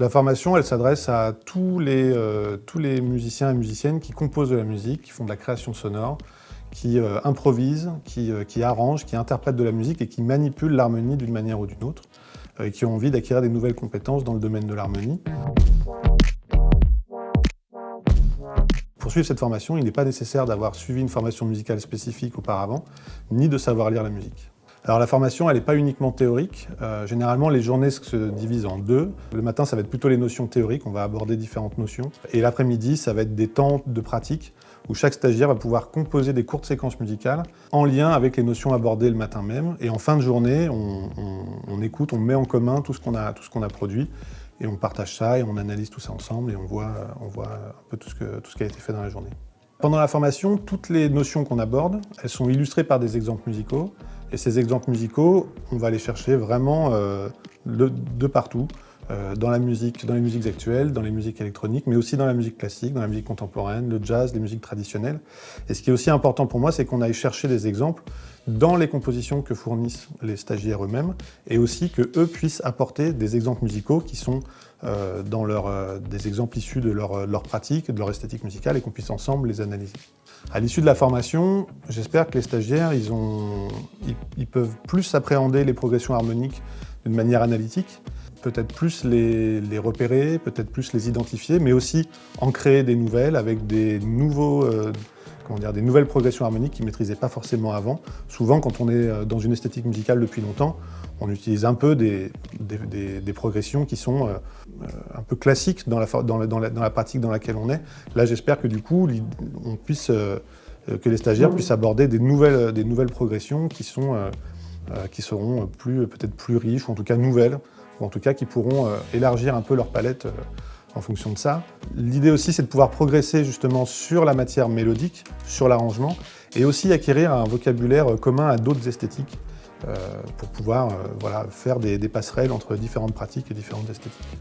La formation, elle s'adresse à tous les musiciens et musiciennes qui composent de la musique, qui font de la création sonore, qui improvisent, qui arrangent, qui interprètent de la musique et qui manipulent l'harmonie d'une manière ou d'une autre, et qui ont envie d'acquérir des nouvelles compétences dans le domaine de l'harmonie. Pour suivre cette formation, il n'est pas nécessaire d'avoir suivi une formation musicale spécifique auparavant, ni de savoir lire la musique. Alors la formation, elle n'est pas uniquement théorique. Généralement, les journées se divisent en deux. Le matin, ça va être plutôt les notions théoriques, on va aborder différentes notions. Et l'après-midi, ça va être des temps de pratique où chaque stagiaire va pouvoir composer des courtes séquences musicales en lien avec les notions abordées le matin même. Et en fin de journée, on écoute, on met en commun tout ce qu'on a produit. Et on partage ça et on analyse tout ça ensemble et on voit un peu tout ce qui a été fait dans la journée. Pendant la formation, toutes les notions qu'on aborde, elles sont illustrées par des exemples musicaux. Et ces exemples musicaux, on va les chercher vraiment de partout, dans les musiques actuelles, dans les musiques électroniques, mais aussi dans la musique classique, dans la musique contemporaine, le jazz, les musiques traditionnelles. Et ce qui est aussi important pour moi, c'est qu'on aille chercher des exemples dans les compositions que fournissent les stagiaires eux-mêmes, et aussi qu'eux puissent apporter des exemples musicaux qui sont des exemples issus de leur pratique, de leur esthétique musicale, et qu'on puisse ensemble les analyser. À l'issue de la formation, j'espère que les stagiaires ils peuvent plus appréhender les progressions harmoniques d'une manière analytique, peut-être plus les repérer, peut-être plus les identifier, mais aussi en créer des nouvelles avec des nouvelles progressions harmoniques qu'ils ne maîtrisaient pas forcément avant. Souvent, quand on est dans une esthétique musicale depuis longtemps, on utilise un peu des progressions qui sont un peu classiques dans la pratique dans laquelle on est. Là, j'espère que du coup, que les stagiaires puissent aborder des nouvelles progressions qui seront peut-être plus riches, ou en tout cas nouvelles, ou en tout cas qui pourront élargir un peu leur palette en fonction de ça. L'idée aussi, c'est de pouvoir progresser justement sur la matière mélodique, sur l'arrangement, et aussi acquérir un vocabulaire commun à d'autres esthétiques pour pouvoir faire des passerelles entre différentes pratiques et différentes esthétiques.